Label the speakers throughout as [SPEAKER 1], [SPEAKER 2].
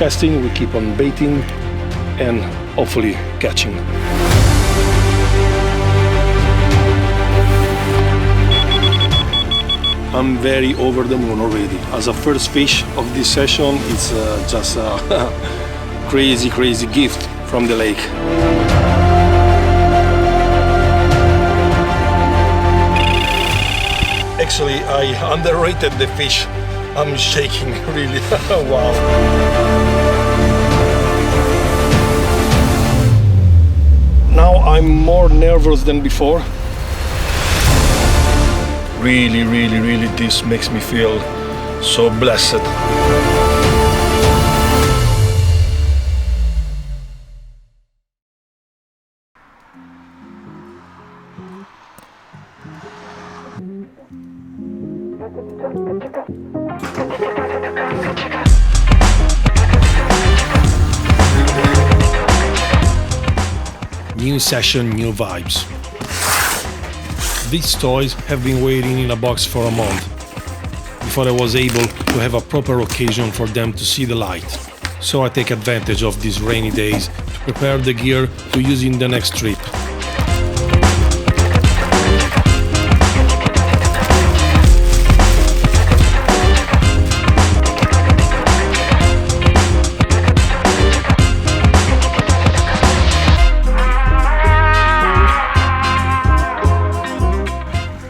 [SPEAKER 1] casting, we keep on baiting and hopefully catching. I'm very over the moon already. As a first fish of this session, it's just a crazy gift from the lake. Actually, I underrated the fish. I'm shaking, really. Wow. Now I'm more nervous than before. Really, this makes me feel so blessed. New session, new vibes. These toys have been waiting in a box for a month before I was able to have a proper occasion for them to see the light. So I take advantage of these rainy days to prepare the gear to use in the next trip.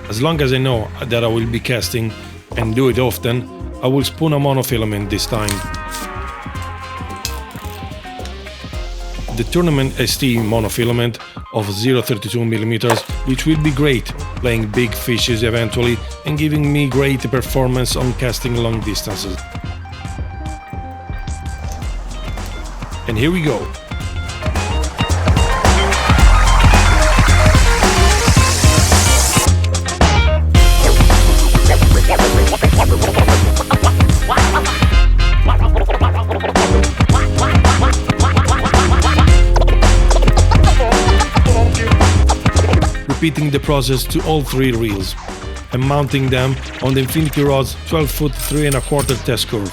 [SPEAKER 1] As long as I know that I will be casting and do it often, I will spoon a monofilament this time. The Tournament ST monofilament of 0.32mm, which will be great playing big fishes eventually and giving me great performance on casting long distances. And here we go. Repeating the process to all three reels and mounting them on the Infinity Rod's 12-foot 3¼ test curve.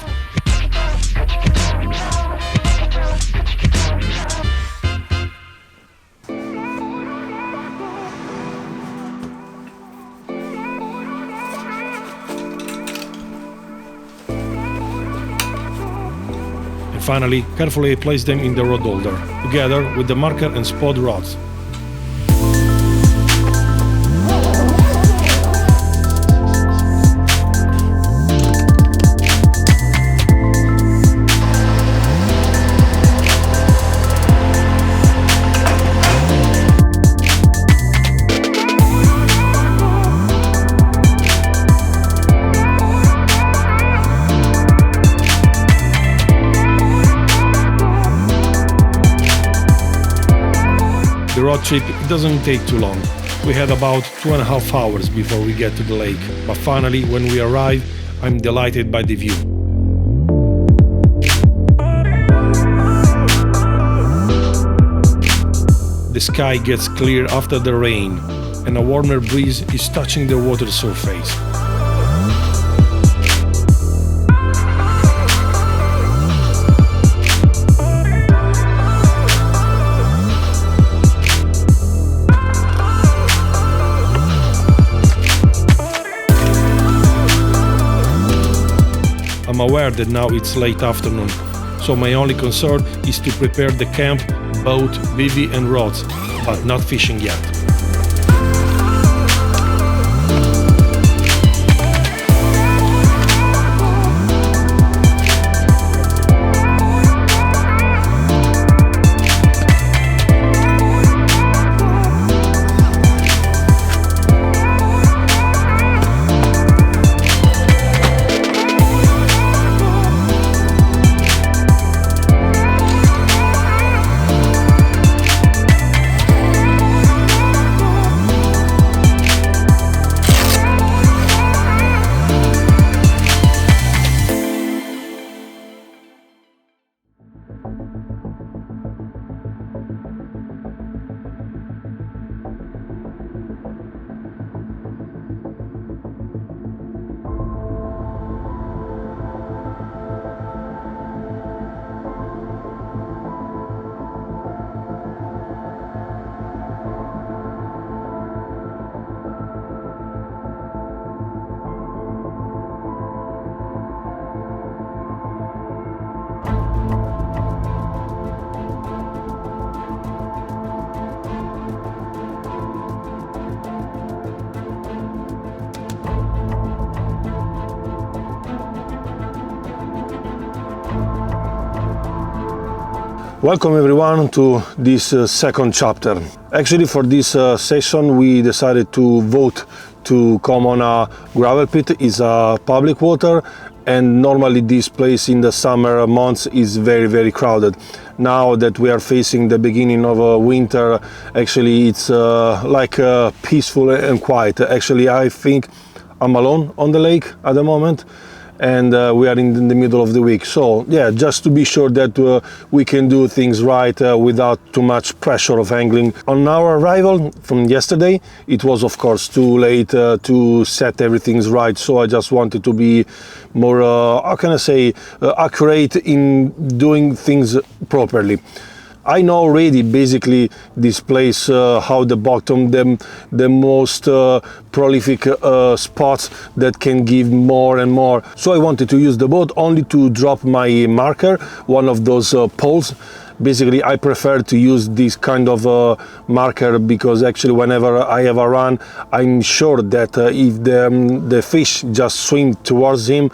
[SPEAKER 1] And finally, carefully place them in the rod holder, together with the marker and spot rods. The road trip doesn't take too long. We had about 2.5 hours before we get to the lake, but finally when we arrive, I'm delighted by the view. The sky gets clear after the rain, and a warmer breeze is touching the water surface. I'm aware that now it's late afternoon, so my only concern is to prepare the camp, boat, bivvy and rods, but not fishing yet.
[SPEAKER 2] Welcome everyone to this second chapter. Actually, for this session we decided to vote to come on a gravel pit. It's a public water, and normally this place in the summer months is very crowded. Now that we are facing the beginning of winter, actually it's peaceful and quiet. Actually, I think I'm alone on the lake at the moment, and we are in the middle of the week. So yeah, just to be sure that we can do things right without too much pressure of angling. On our arrival from yesterday, it was of course too late to set everything right, so I just wanted to be more, how can I say, accurate in doing things properly. I know already basically this place, how the bottom, the most prolific spots that can give more and more. So I wanted to use the boat only to drop my marker, one of those poles. Basically, I prefer to use this kind of marker because actually whenever I have a run, I'm sure that if the fish just swim towards him,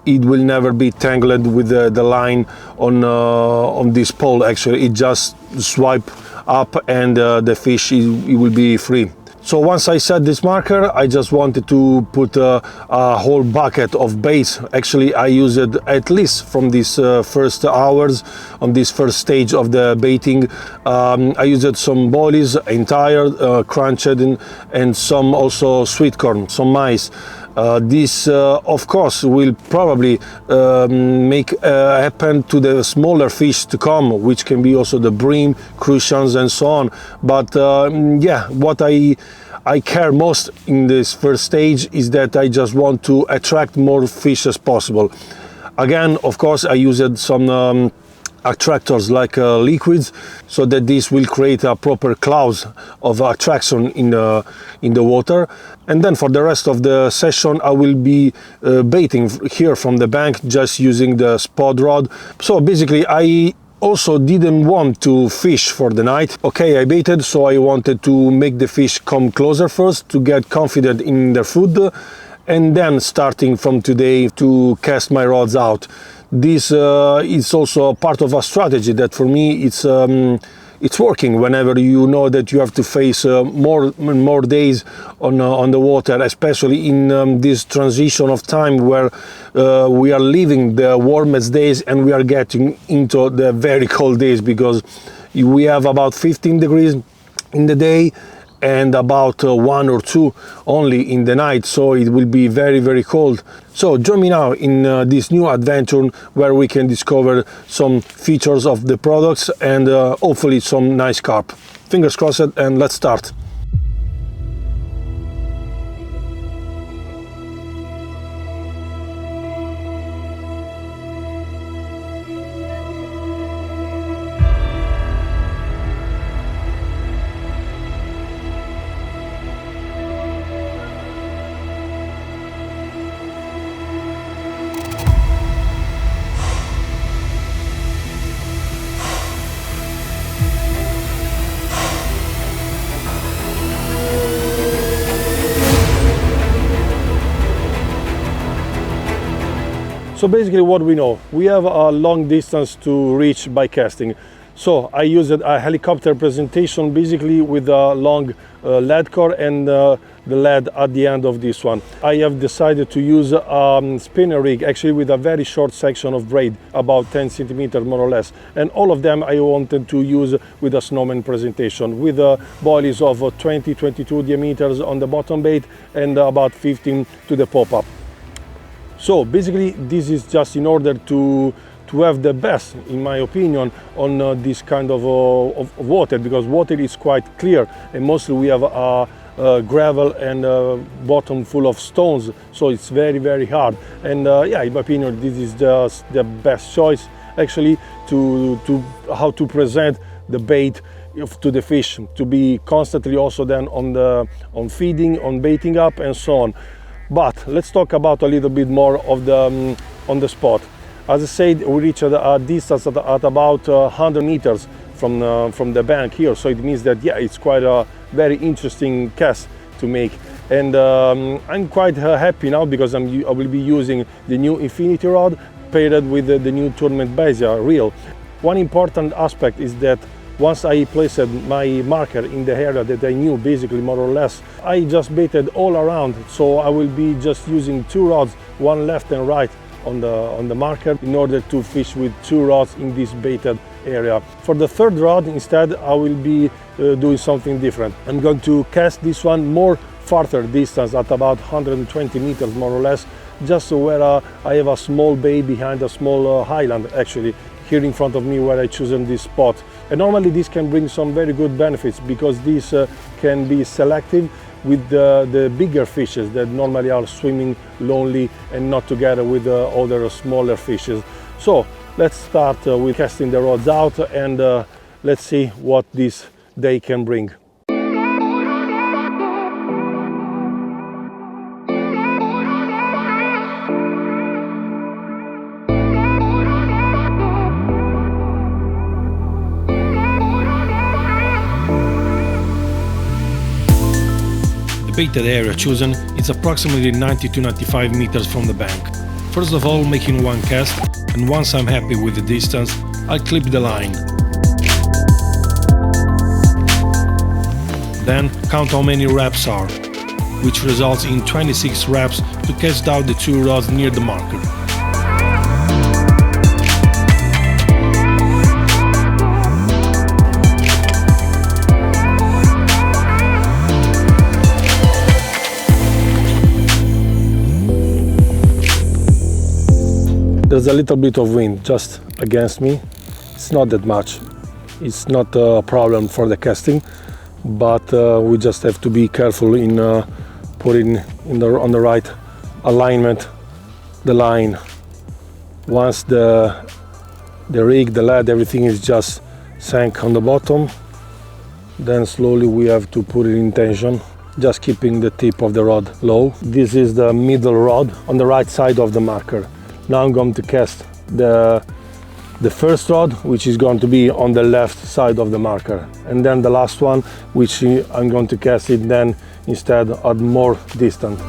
[SPEAKER 2] it will never be tangled with the line on this pole. Actually, it just swipe up and the fish it will be free. So once I set this marker, I just wanted to put a whole bucket of bait. Actually, I used it at least from these first hours on this first stage of the baiting. I used some boilies, entire, crunched, and some also sweet corn, some mice. This of course will probably make happen to the smaller fish to come, which can be also the bream, crucians and so on. But yeah, what I care most in this first stage is that I just want to attract more fish as possible. Again, of course, I used some attractors like liquids, so that this will create a proper cloud of attraction in the water. And then for the rest of the session I will be baiting here from the bank, just using the spot rod. So basically I also didn't want to fish for the night. Okay, I baited, so I wanted to make the fish come closer first to get confident in their food, and then starting from today to cast my rods out. This is also part of a strategy that for me it's working. Whenever you know that you have to face more and more days on the water, especially in this transition of time where we are leaving the warmest days and we are getting into the very cold days, because we have about 15 degrees in the day and about 1 or 2 only in the night, so it will be very cold. So join me now in this new adventure where we can discover some features of the products and hopefully some nice carp. Fingers crossed, and let's start. So basically what we know, we have a long distance to reach by casting. So I used a helicopter presentation basically with a long lead core and the lead at the end of this one. I have decided to use a spinner rig, actually with a very short section of braid, about 10 centimeters more or less. And all of them I wanted to use with a snowman presentation, with boilies of 20-22 diameters on the bottom bait and about 15 to the pop-up. So basically this is just in order to have the best, in my opinion, on this kind of water, because water is quite clear and mostly we have gravel and bottom full of stones, so it's very hard. And yeah, in my opinion, this is just the best choice actually to how to present the bait to the fish, to be constantly also then on feeding, on baiting up and so on. But let's talk about a little bit more of the on the spot. As I said, we reached a distance at about 100 meters from the bank here, so it means that yeah, it's quite a very interesting cast to make. And I'm quite happy now because I will be using the new infinity rod paired with the new tournament Basia reel. One important aspect is that once I placed my marker in the area that I knew basically more or less, I just baited all around, so I will be just using 2 rods, one left and right on the marker, in order to fish with 2 rods in this baited area. For the 3rd rod instead, I will be doing something different. I'm going to cast this one more farther distance, at about 120 meters more or less, just where I have a small bay behind a small highland, actually here in front of me, where I chosen this spot. And normally this can bring some very good benefits, because this can be selective with the bigger fishes that normally are swimming lonely and not together with other smaller fishes. So let's start with casting the rods out, and let's see what this day can bring.
[SPEAKER 1] The baited area chosen is approximately 90 to 95 meters from the bank. First of all, making one cast, and once I'm happy with the distance, I'll clip the line. Then count how many wraps are, which results in 26 wraps to cast out the 2 rods near the marker.
[SPEAKER 2] There's a little bit of wind just against me. It's not that much. It's not a problem for the casting, but we just have to be careful in putting on the right alignment the line. Once the rig, the lead, everything is just sank on the bottom, then slowly we have to put it in tension, just keeping the tip of the rod low. This is the middle rod on the right side of the marker. Now I'm going to cast the first rod, which is going to be on the left side of the marker, and then the last one, which I'm going to cast it then instead at more distance.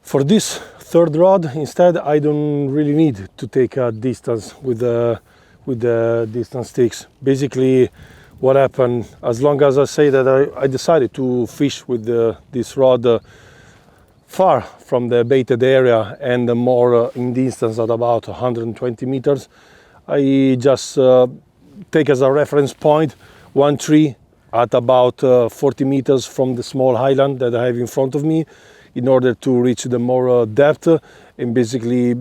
[SPEAKER 2] For this 3rd rod, instead, I don't really need to take a distance with the distance sticks. Basically, what happened, as long as I say that I decided to fish with this rod far from the baited area and more in distance at about 120 meters, I just take as a reference point one tree at about 40 meters from the small highland that I have in front of me, in order to reach the more depth, and basically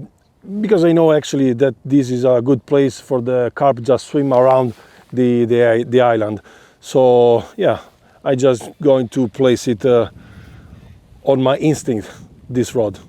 [SPEAKER 2] because I know actually that this is a good place for the carp just swim around the island. So yeah, I just going to place it on my instinct, this rod.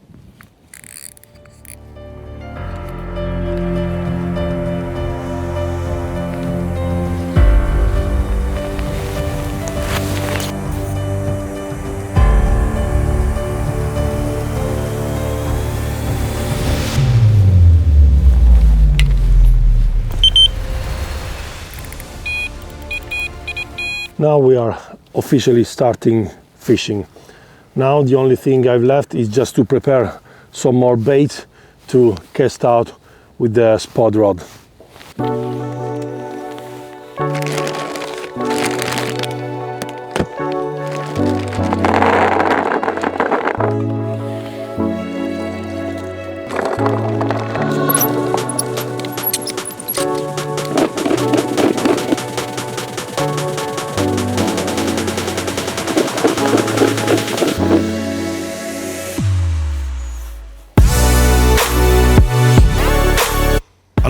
[SPEAKER 2] Now we are officially starting fishing. Now the only thing I've left is just to prepare some more bait to cast out with the spot rod.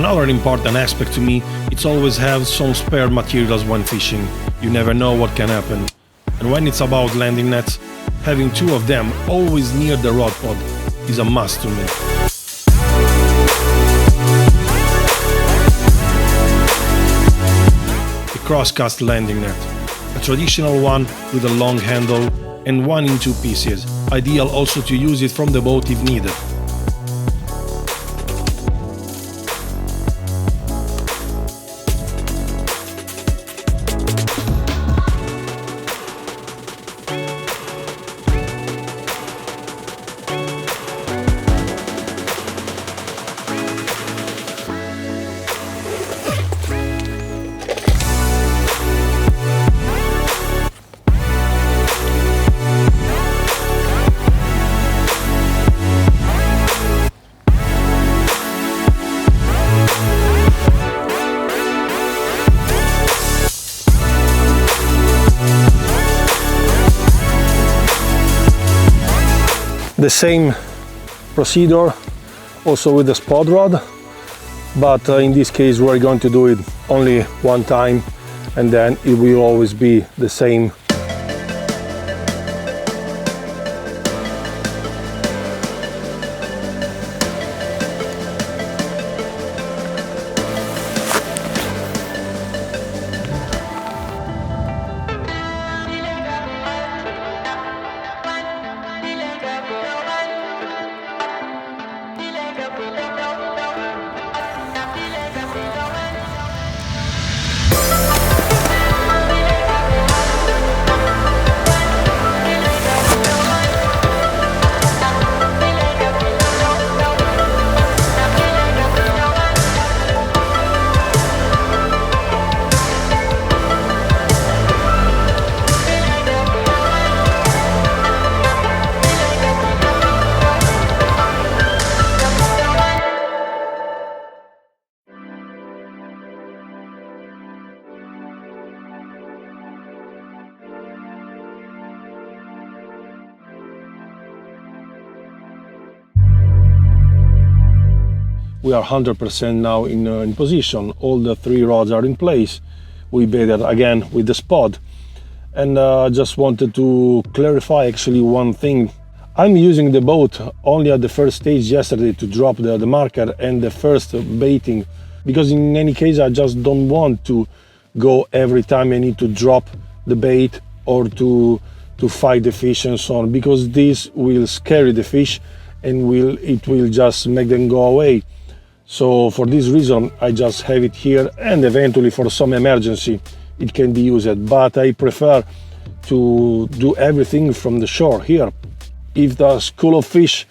[SPEAKER 1] Another important aspect to me, it's always have some spare materials when fishing. You never know what can happen. And when it's about landing nets, having 2 of them always near the rod pod is a must to me. The cross-cast landing net, a traditional one with a long handle and one in 2 pieces, ideal also to use it from the boat if needed.
[SPEAKER 2] The same procedure also with the spot rod, but in this case we're going to do it only one time, and then it will always be the same. We are 100% now in position. All the 3 rods are in place. We baited again with the spot. And just wanted to clarify actually one thing. I'm using the boat only at the first stage yesterday to drop the marker and the first baiting, because in any case I just don't want to go every time I need to drop the bait or to fight the fish and so on, because this will scare the fish and it will just make them go away. So for this reason I just have it here, and eventually for some emergency it can be used, but I prefer to do everything from the shore here. If the school of fish,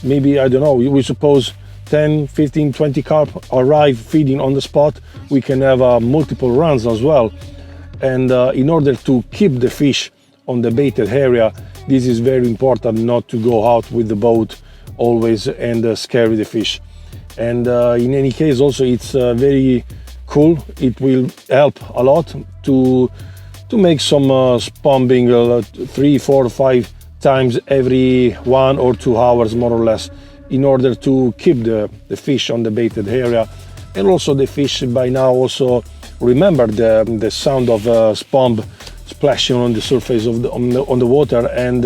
[SPEAKER 2] maybe, I don't know, we suppose 10, 15, 20 carp arrive feeding on the spot, we can have multiple runs as well. And in order to keep the fish on the baited area, this is very important, not to go out with the boat always and scare the fish. And in any case also it's very cool. It will help a lot to make some spombing 3, 4, 5 times every 1 or 2 hours more or less, in order to keep the fish on the baited area. And also the fish by now also remember the sound of spomb splashing on the surface of on the water, and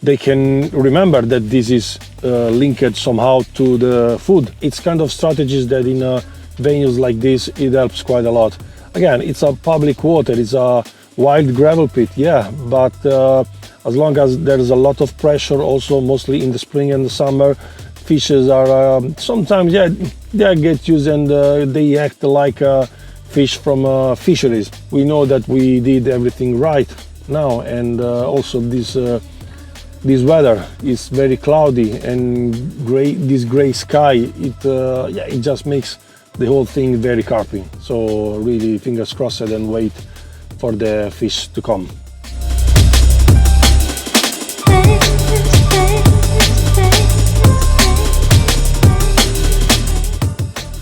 [SPEAKER 2] they can remember that this is linked somehow to the food. It's kind of strategies that in venues like this it helps quite a lot. Again, it's a public water, it's a wild gravel pit, yeah, but as long as there's a lot of pressure also, mostly in the spring and the summer, fishes are sometimes, yeah, they get used and they act like fish from fisheries. We know that we did everything right now, and also this weather is very cloudy and gray. This gray sky, it just makes the whole thing very carpy. So really, fingers crossed, and wait for the fish to come.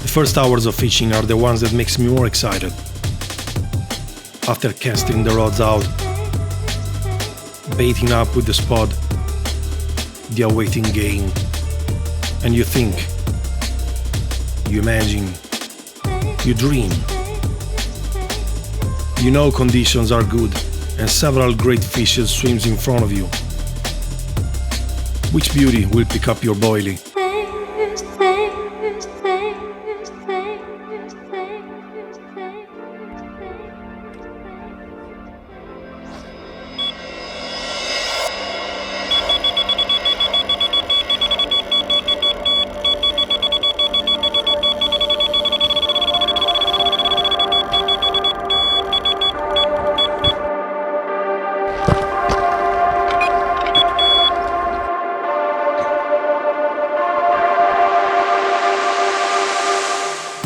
[SPEAKER 1] The first hours of fishing are the ones that makes me more excited. After casting the rods out, baiting up with the spot, the awaiting game, and you think, you imagine, you dream. You know conditions are good and several great fishes swims in front of you. Which beauty will pick up your boilie?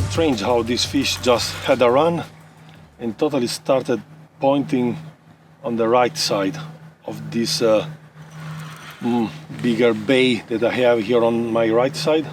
[SPEAKER 2] Strange how this fish just had a run and totally started pointing on the right side of this bigger bay that I have here on my right side.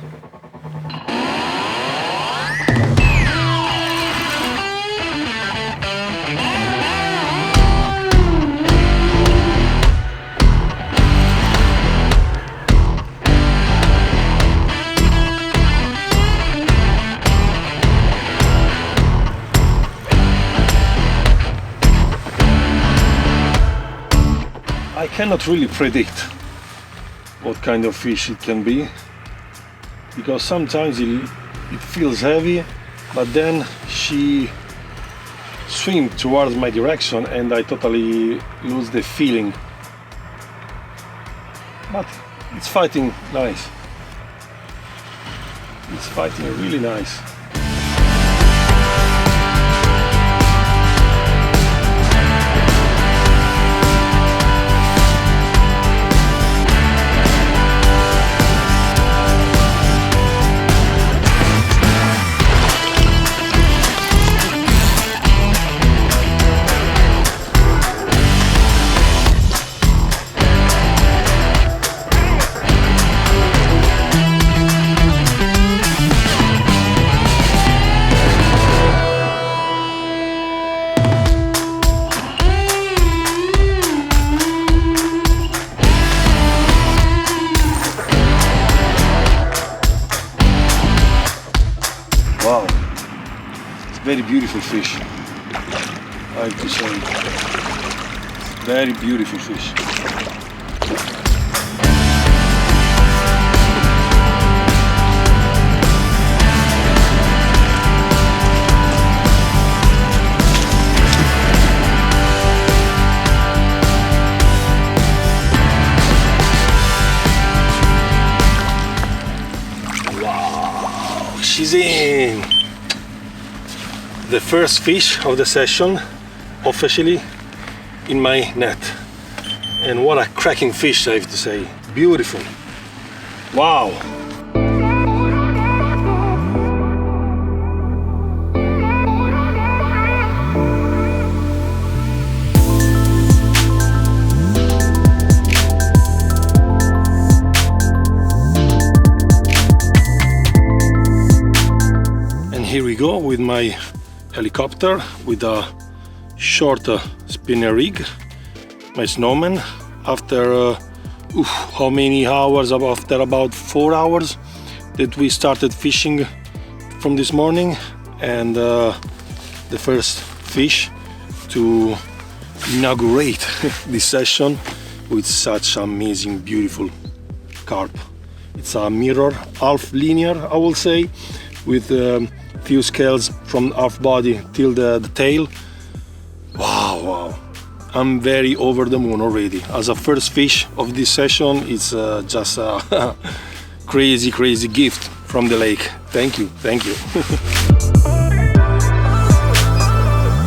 [SPEAKER 2] I cannot really predict what kind of fish it can be, because sometimes it feels heavy, but then she swims towards my direction and I totally lose the feeling. But it's fighting nice. It's fighting really nice. Wow, it's very beautiful fish, I have to say. Very beautiful fish. Wow, she's in! The first fish of the session officially in my net, and what a cracking fish, I have to say. Beautiful. Wow. And here we go with my helicopter with a short spinner rig, my snowman, after how many hours? After about 4 hours that we started fishing from this morning, and the first fish to inaugurate this session with such amazing, beautiful carp. It's a mirror, half linear, I will say, with few scales from half body till the tail. Wow, I'm very over the moon already. As a first fish of this session, it's just a crazy gift from the lake. Thank you.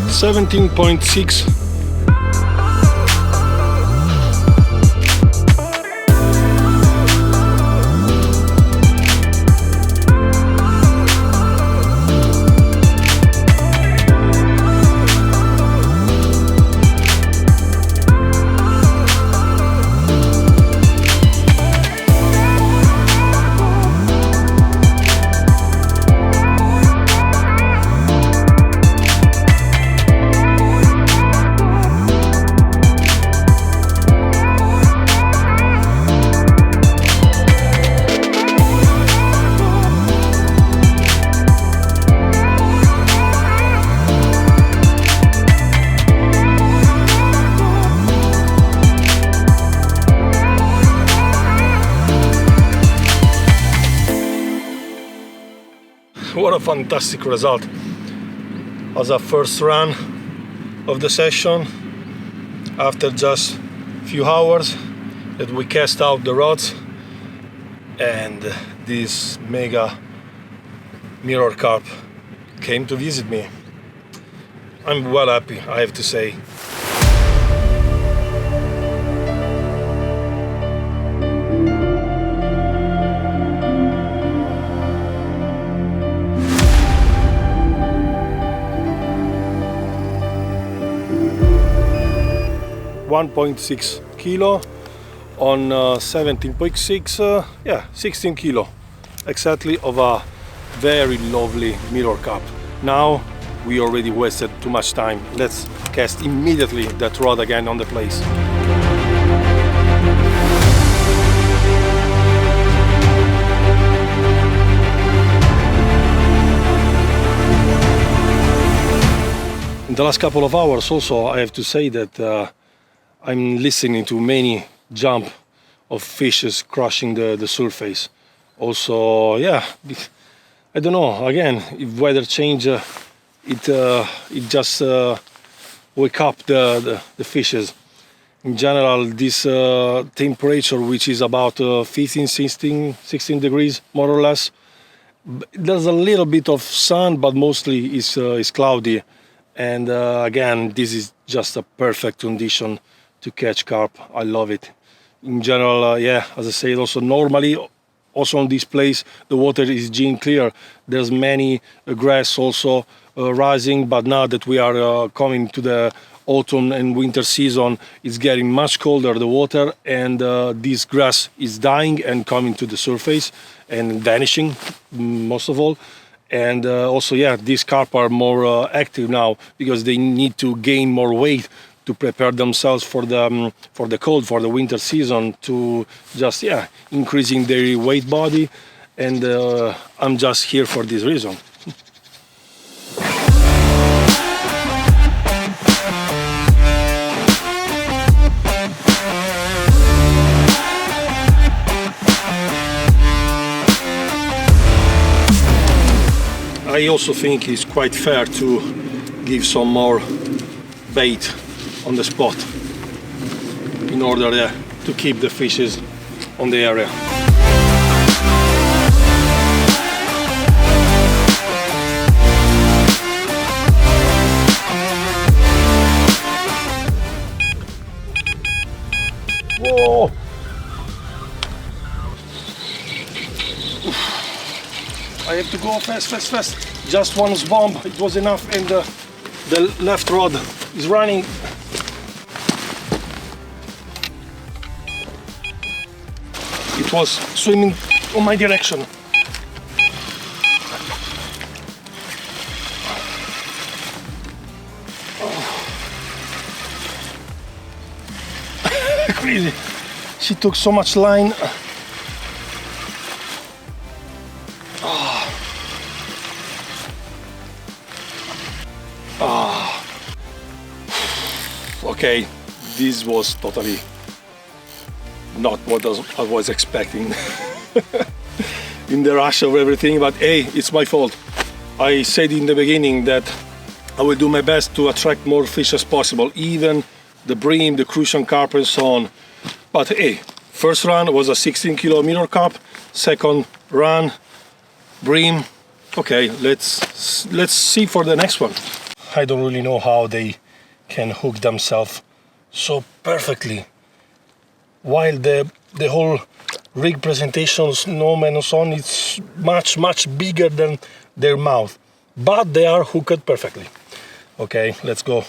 [SPEAKER 2] 17.6. what a fantastic result as a first run of the session after just few hours that we cast out the rods, and this mega mirror carp came to visit me. I'm well happy, I have to say. .6 kilo on 17.6, yeah, 16 kilo exactly of a very lovely mirror carp. Now we already wasted too much time. Let's cast immediately that rod again on the place. In the last couple of hours also, I have to say that I'm listening to many jump of fishes crushing the surface. Also, yeah, I don't know, again, if weather change, it just wake up the fishes. In general, this temperature, which is about 15, 16 degrees, more or less, there's a little bit of sun, but mostly it's cloudy. And again, this is just a perfect condition to catch carp. I love it. In general, yeah, as I said, also normally, also on this place, the water is gene clear. There's many grass also rising, but now that we are coming to the autumn and winter season, it's getting much colder, the water, and this grass is dying and coming to the surface and vanishing, most of all. And also, yeah, these carp are more active now because they need to gain more weight to prepare themselves for the cold, for the winter season, to just, yeah, increasing their weight body. And I'm just here for this reason. I also think it's quite fair to give some more bait on the spot in order to keep the fishes on the area. Whoa! I have to go fast. Just one bomb, it was enough, and the left rod is running. It was swimming on my direction. Crazy. She took so much line. Okay, this was totally not what I was expecting in the rush of everything, but hey, it's my fault. I said in the beginning that I will do my best to attract more fish as possible, even the bream, the crucian carp and so on. But hey, first run was a 16 kilo mirror carp, second run, bream. Okay, let's see for the next one. I don't really know how they can hook themselves so perfectly, while the whole rig presentation, snowman and so on, it's much bigger than their mouth, but they are hooked perfectly. Okay, let's go.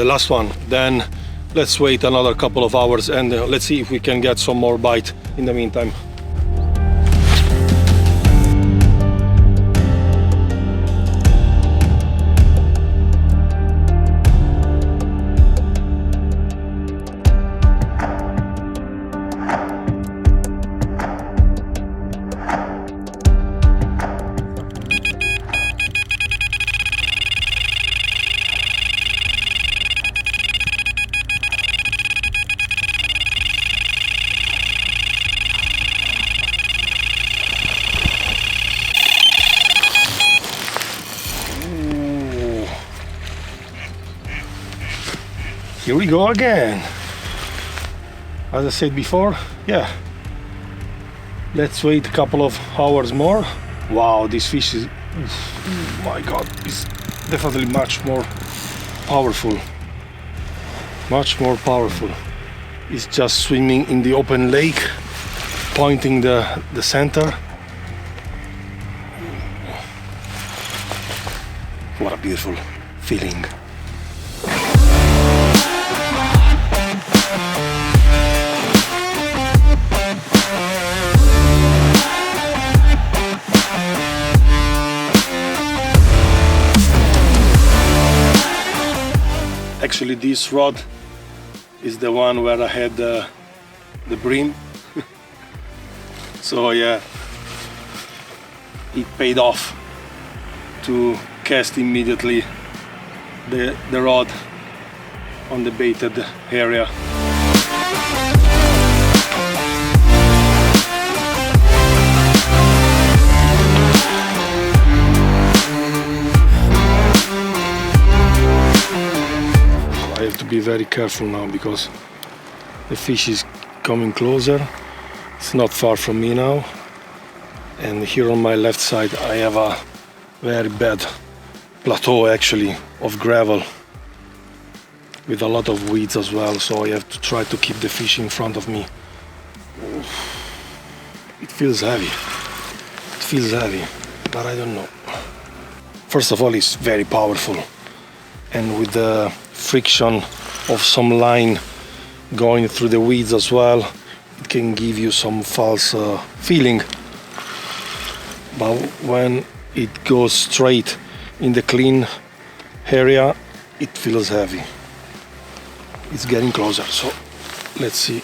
[SPEAKER 2] the last one. Then let's wait another couple of hours and let's see if we can get some more bite in the meantime. Here we go again. As I said before, yeah. Let's wait a couple of hours more. Wow, this fish is, oh my God, is definitely much more powerful. Much more powerful. It's just swimming in the open lake, pointing the center. What a beautiful feeling. Actually, this rod is the one where I had the bream. So yeah, it paid off to cast immediately the rod on the baited area. I have to be very careful now because the fish is coming closer. It's not far from me now, and here on my left side I have a very bad plateau actually of gravel with a lot of weeds as well, so I have to try to keep the fish in front of me. It feels heavy. It feels heavy, but I don't know. First of all, it's very powerful, and with the friction of some line going through the weeds as well, it can give you some false feeling. But when it goes straight in the clean area, it feels heavy. It's getting closer, so let's see.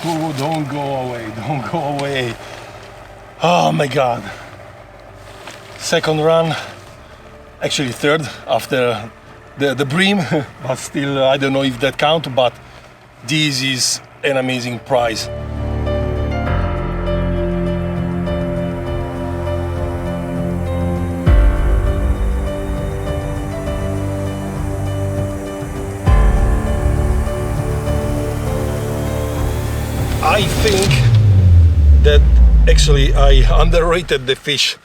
[SPEAKER 2] Oh, don't go away, don't go away. Oh my God. Second run, actually third after the bream, but still I don't know if that counts, but this is an amazing prize. I think that actually I underrated the fish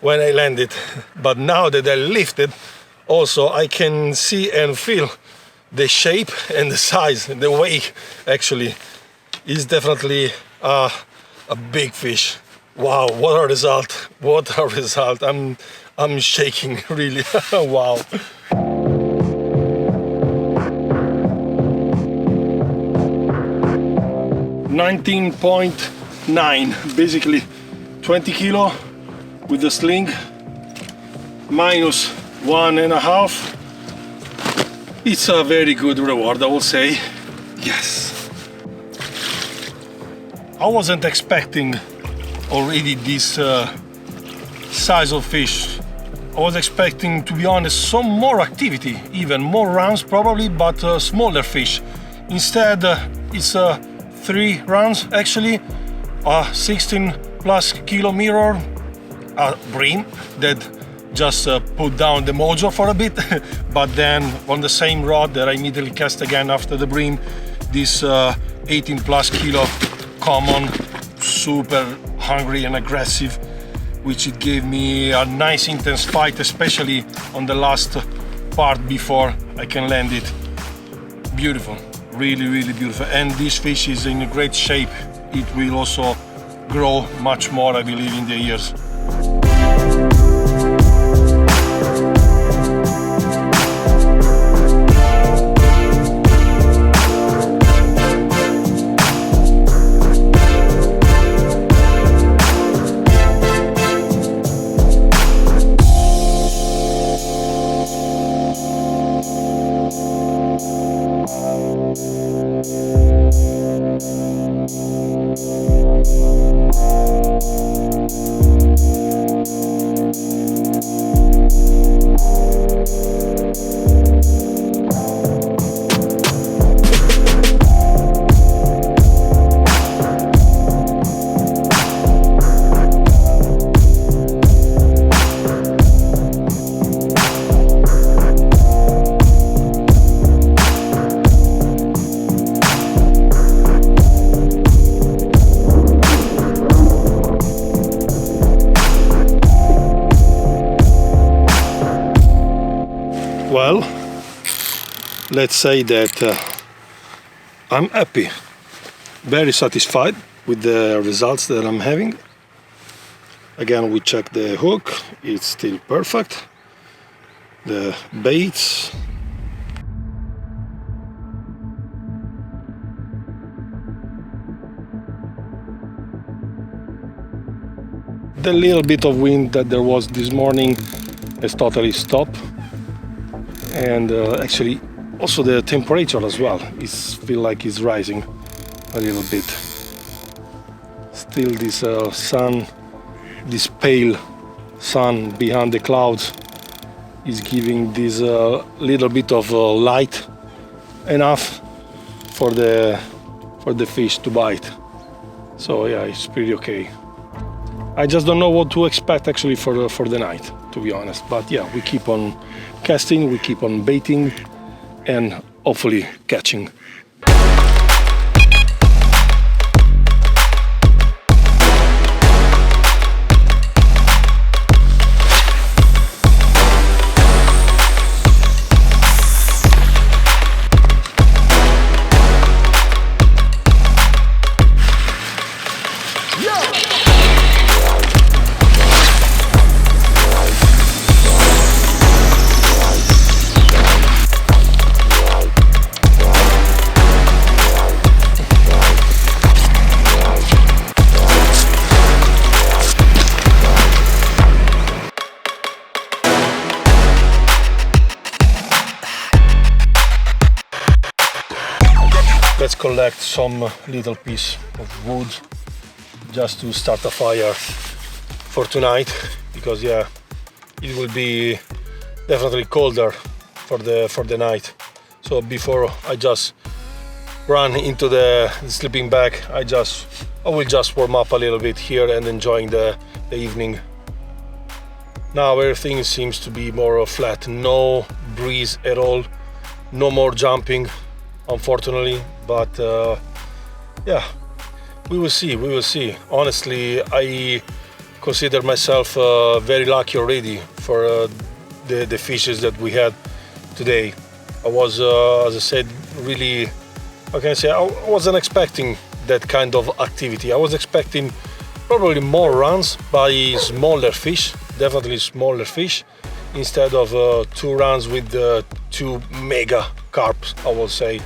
[SPEAKER 2] when I landed, but now that I lifted, also I can see and feel the shape and the size, the weight actually is definitely a big fish. Wow, what a result, what a result. I'm shaking really. Wow. 19.9, basically 20 kilo with the sling, minus 1.5. It's a very good reward, I will say. Yes. I wasn't expecting already this
[SPEAKER 1] size of fish. I was expecting, to be honest, some more activity, even more runs probably, but smaller fish. Instead, it's 3 runs actually, a 16 plus kilo mirror, a bream that just put down the mojo for a bit, but then on the same rod that I immediately cast again after the bream, this 18 plus kilo common, super hungry and aggressive, which it gave me a nice intense fight, especially on the last part before I can land it. Beautiful, really, really beautiful. And this fish is in a great shape. It will also grow much more, I believe, in the years. Well, let's say that I'm happy, very satisfied with the results that I'm having. Again, we check the hook, it's still perfect. The baits, the little bit of wind that there was this morning has totally stopped. And actually also the temperature as well is feel like it's rising a little bit. Still this sun, this pale sun behind the clouds is giving this little bit of light, enough for the fish to bite. So yeah, it's pretty okay. I just don't know what to expect actually for the night, to be honest. But yeah, we keep on casting, we keep on baiting, and hopefully catching. Let's collect some little piece of wood just to start a fire for tonight, because yeah, it will be definitely colder for the night. So before I just run into the sleeping bag, I will just warm up a little bit here and enjoying the evening. Now everything seems to be more flat, no breeze at all, no more jumping, unfortunately, but yeah, we will see. Honestly, I consider myself very lucky already for the fishes that we had today. I was, as I said, really, how can I say, I wasn't expecting that kind of activity. I was expecting probably more runs by smaller fish, definitely smaller fish, instead of 2 runs with 2 mega carps, I will say.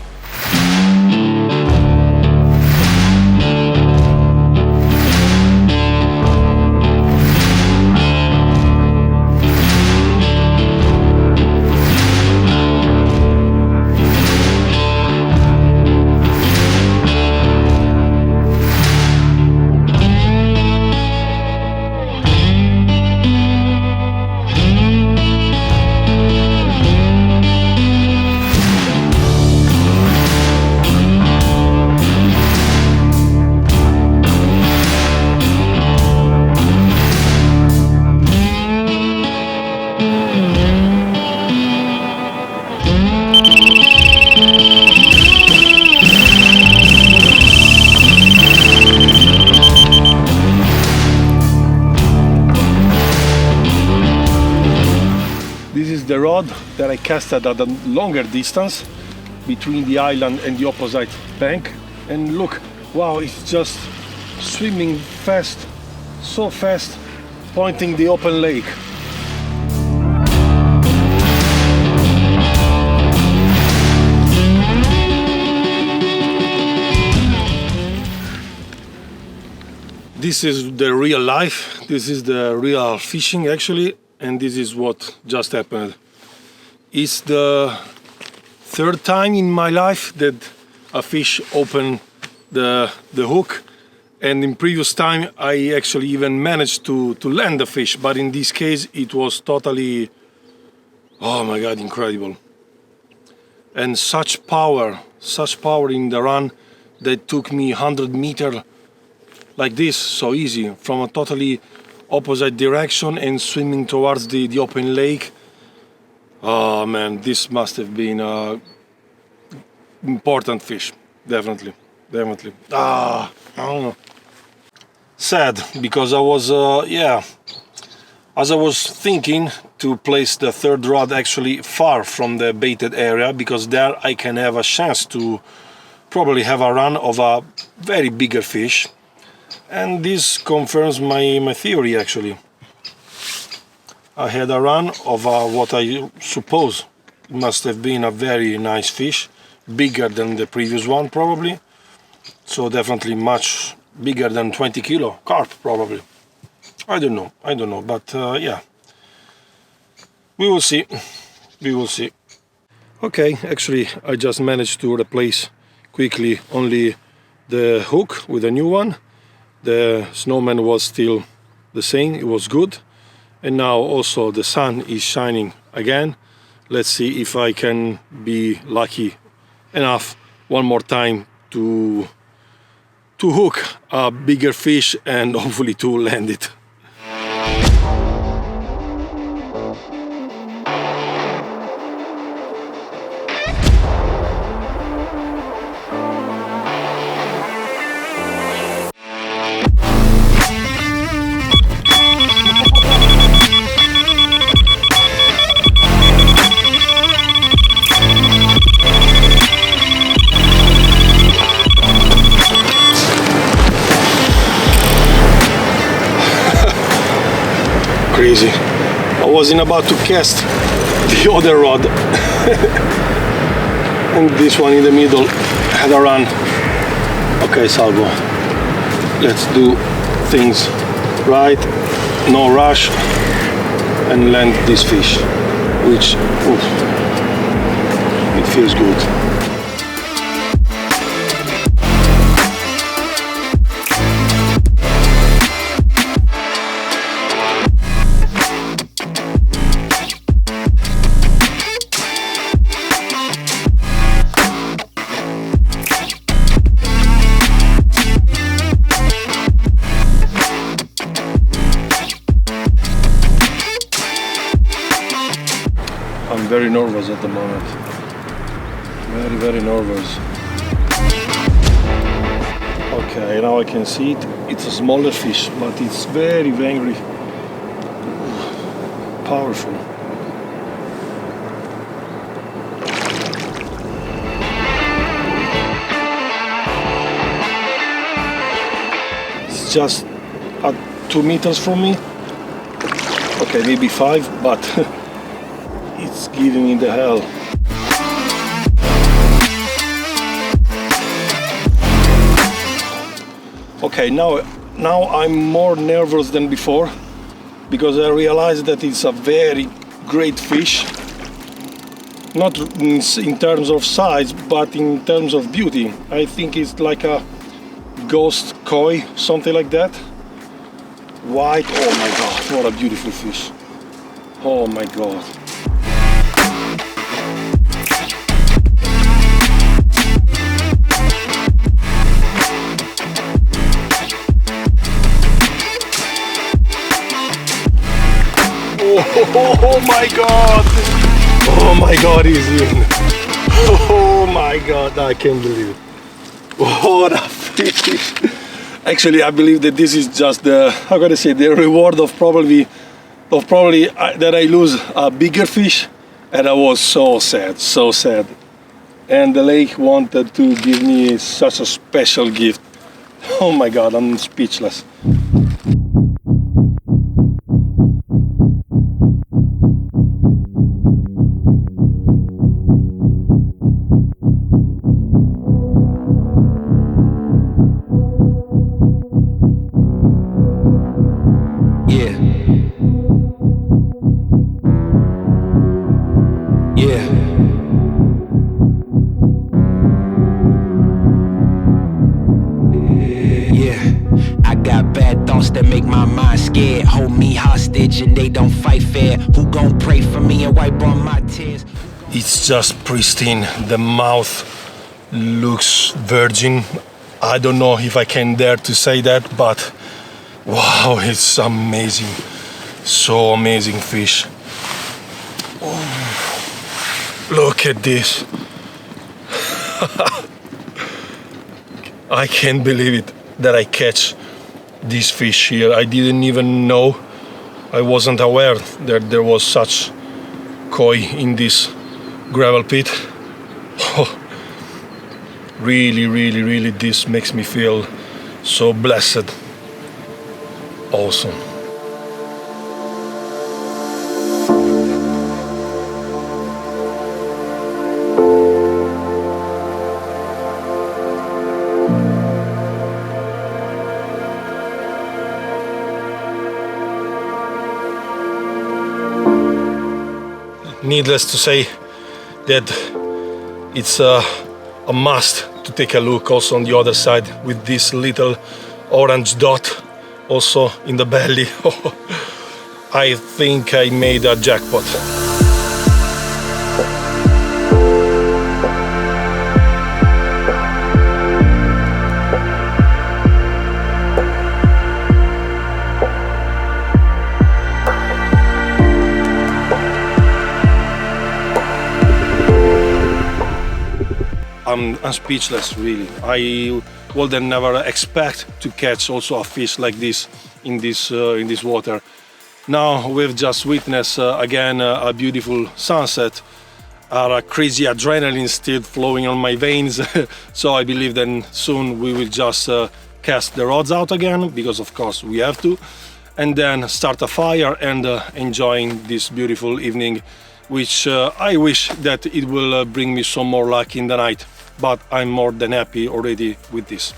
[SPEAKER 2] rod that I casted at a longer distance between the island and the opposite bank, and look, wow, it's just swimming fast, so fast, pointing the open lake. This is the real life, this is the real fishing actually, and this is what just happened. It's the third time in my life that a fish opened the hook, and in previous time I actually even managed to land the fish, but in this case it was totally, oh my god, incredible. And such power in the run that took me 100 meters like this, so easy, from a totally opposite direction and swimming towards the open lake. Oh man, this must have been a important fish, definitely. I don't know. Sad, because I was, as I was thinking to place the third rod actually far from the baited area, because there I can have a chance to probably have a run of a very bigger fish. And this confirms my theory actually. I had a run of what I suppose must have been a very nice fish, bigger than the previous one probably, so definitely much bigger than 20 kilo carp probably. I don't know, but yeah, we will see. Okay, actually I just managed to replace quickly only the hook with a new one. The snowman was still the same, it was good. And now also the sun is shining again. Let's see if I can be lucky enough one more time to hook a bigger fish and hopefully to land it. Crazy. I wasn't about to cast the other rod and this one in the middle had a run. Okay, Salvo, let's do things right, no rush, and land this fish, which, oof, it feels good. I'm very nervous at the moment. Very nervous. Okay, now I can see it. It's a smaller fish, but it's very powerful. It's just at 2 meters from me. Okay, maybe 5, but it's giving me the hell. Okay, now I'm more nervous than before, because I realized that it's a very great fish. Not in terms of size, but in terms of beauty. I think it's like a ghost koi, something like that. White, oh my god, what a beautiful fish. Oh my god. Oh my god! Oh my god, he's in! Oh my god, I can't believe it. What a fish! Actually, I believe that this is just the, how can I say, the reward of probably that I lose a bigger fish And I was so sad, so sad. And the lake wanted to give me such a special gift. Oh my God, I'm speechless.
[SPEAKER 3] That make my mind scared, hold me hostage and they don't fight fair. Who gon' pray for me and wipe on my tears?
[SPEAKER 2] It's just pristine. The mouth looks virgin. I don't know if I can dare to say that, but wow, it's amazing. So amazing fish. Oh, look at this. I can't believe it that I catch this fish here. I didn't even know, I wasn't aware that there was such koi in this gravel pit. Oh, really, this makes me feel so blessed. Awesome. Needless to say that it's a must to take a look also on the other side with this little orange dot also in the belly. I think I made a jackpot. I'm speechless, really. I would never expect to catch also a fish like this in this water. Now we've just witnessed again a beautiful sunset. A crazy adrenaline still flowing on my veins. So I believe then soon we will just cast the rods out again, because of course we have to, and then start a fire and enjoying this beautiful evening, which I wish that it will bring me some more luck in the night. But I'm more than happy already with this.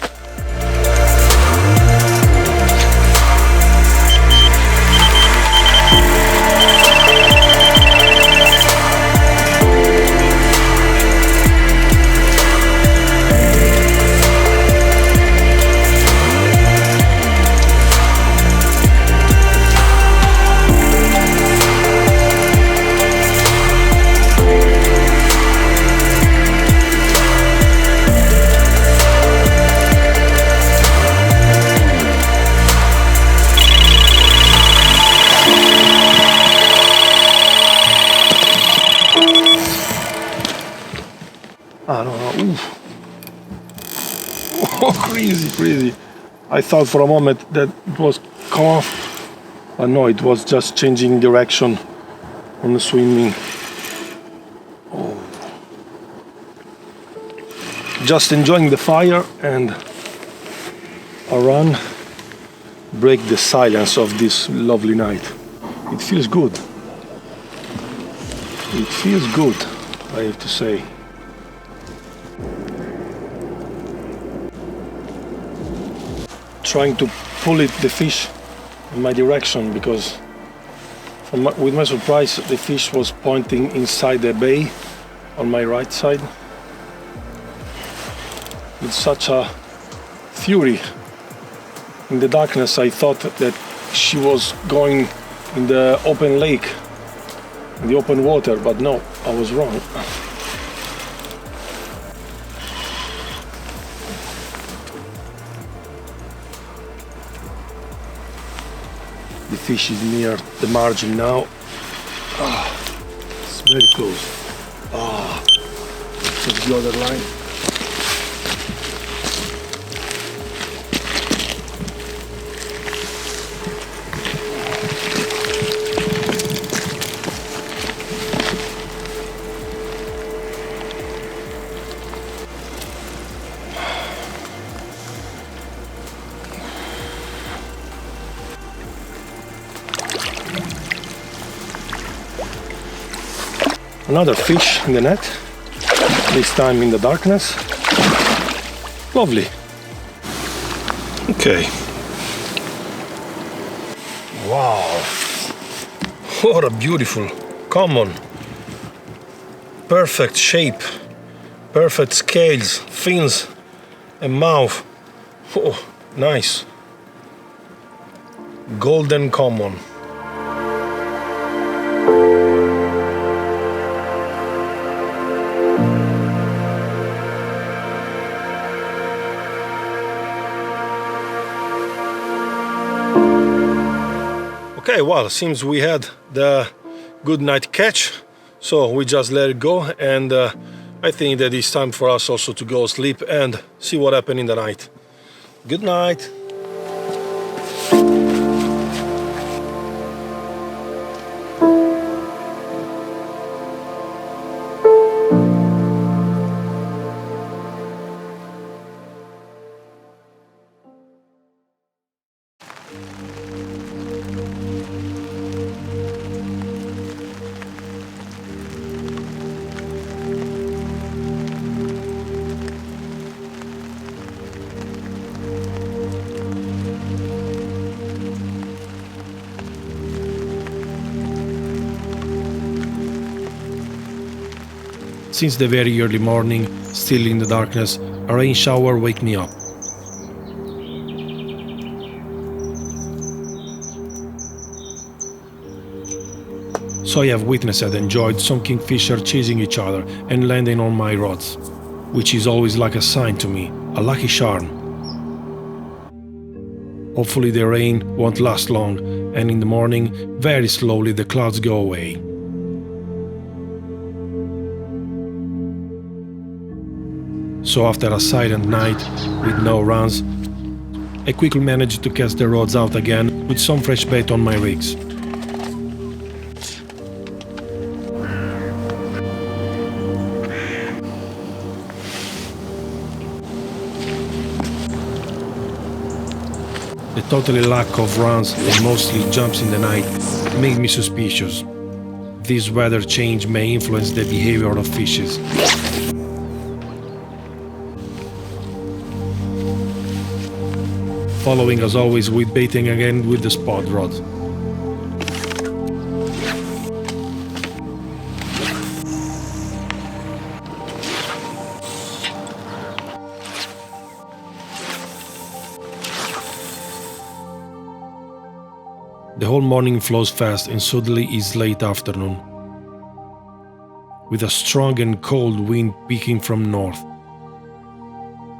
[SPEAKER 2] I don't know. Oof. Oh, crazy. I thought for a moment that it was come off, but no, it was just changing direction on the swimming. Oh. Just enjoying the fire and a run break the silence of this lovely night. It feels good. It feels good, I have to say. Trying to pull the fish in my direction, because with my surprise the fish was pointing inside the bay on my right side with such a fury. In the darkness I thought that she was going in the open lake, in the open water, but no, I was wrong. The fish is near the margin now. It's very close. That's the other line. Another fish in the net, this time in the darkness. Lovely. Okay. Wow. What a beautiful, common, perfect shape, perfect scales, fins and mouth. Oh, nice. Golden common. Okay, well, seems we had the good night catch, so we just let it go, and I think that it's time for us also to go sleep and see what happened in the night. Good night.
[SPEAKER 1] Since the very early morning, still in the darkness, a rain shower wake me up. So I have witnessed and enjoyed some kingfisher chasing each other and landing on my rods, which is always like a sign to me, a lucky charm. Hopefully the rain won't last long, and in the morning, very slowly the clouds go away. So after a silent night with no runs, I quickly managed to cast the rods out again with some fresh bait on my rigs. The totally lack of runs and mostly jumps in the night made me suspicious. This weather change may influence the behavior of fishes. Following as always with baiting again with the spot rod. The whole morning flows fast and suddenly is late afternoon, with a strong and cold wind peeking from north.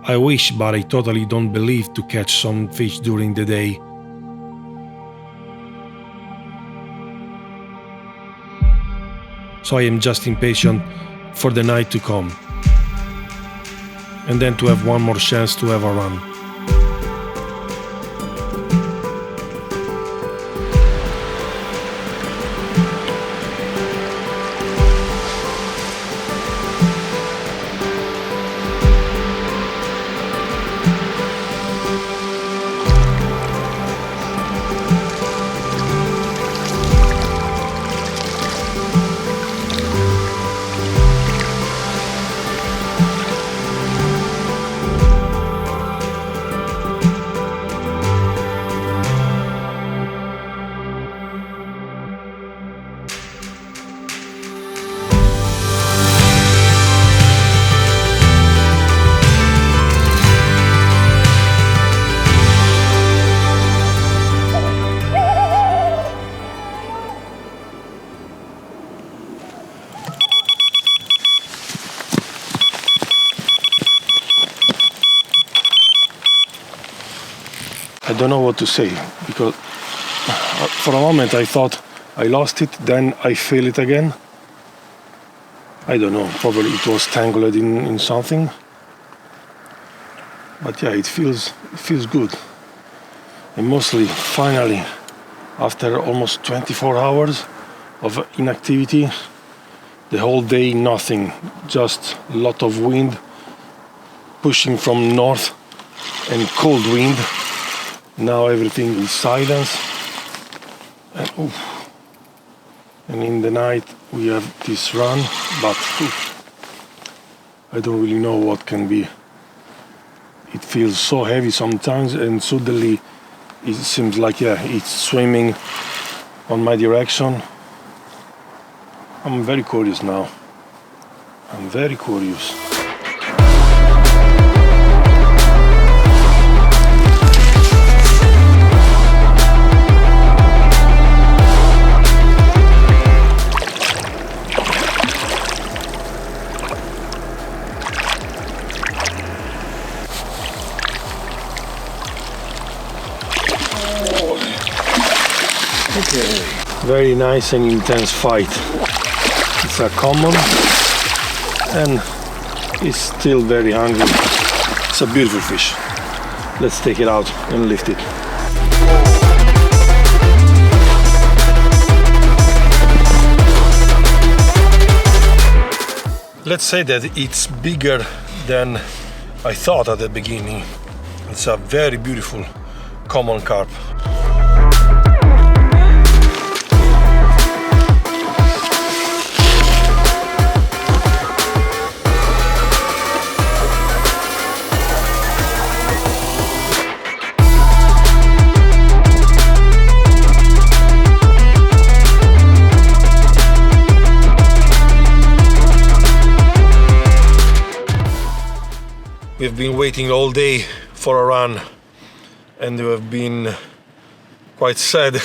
[SPEAKER 1] I wish, but I totally don't believe to catch some fish during the day. So I am just impatient for the night to come, and then to have one more chance to have a run.
[SPEAKER 2] I don't know what to say, because for a moment I thought I lost it, then I feel it again. I don't know, probably it was tangled in something. But yeah, it feels good. And mostly, finally, after almost 24 hours of inactivity, the whole day nothing, just a lot of wind pushing from north and cold wind. Now everything is silence, and
[SPEAKER 1] And in the night we have this run, but I don't really know what can be. It feels so heavy sometimes, and suddenly it seems like, yeah, it's swimming on my direction. I'm very curious now. I'm very curious. Very nice and intense fight. It's a common and it's still very hungry. It's a beautiful fish. Let's take it out and lift it. Let's say that it's bigger than I thought at the beginning. It's a very beautiful common carp. We've been waiting all day for a run, and we've been quite sad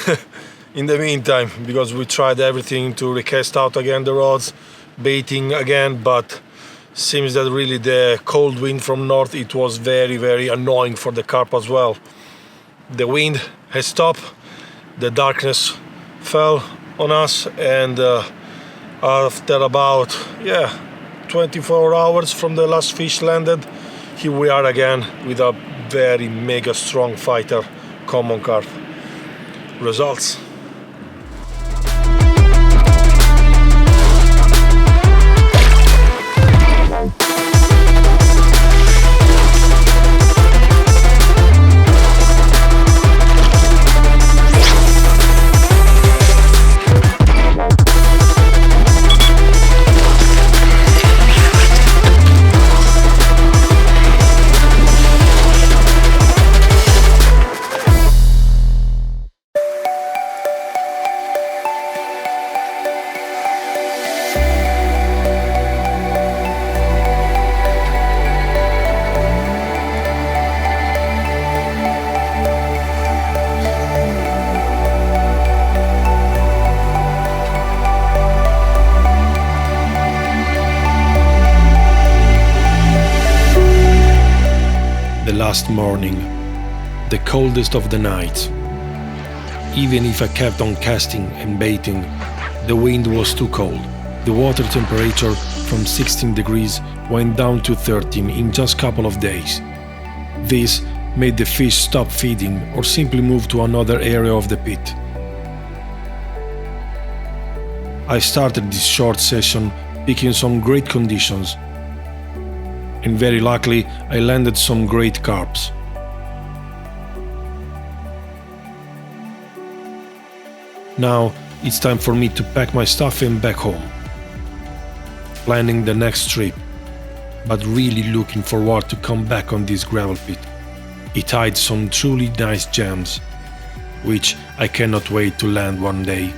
[SPEAKER 1] in the meantime, because we tried everything to recast out again the rods, baiting again, but seems that really the cold wind from north, it was very, very annoying for the carp as well. The wind has stopped, the darkness fell on us, and after about 24 hours from the last fish landed, here we are again with a very mega strong fighter common carp. Results. Last morning, the coldest of the night. Even if I kept on casting and baiting, the wind was too cold. The water temperature from 16 degrees went down to 13 in just a couple of days. This made the fish stop feeding or simply move to another area of the pit. I started this short session picking some great conditions, and very luckily I landed some great carps. Now it's time for me to pack my stuff and back home. Planning the next trip, but really looking forward to come back on this gravel pit. It hides some truly nice gems, which I cannot wait to land one day.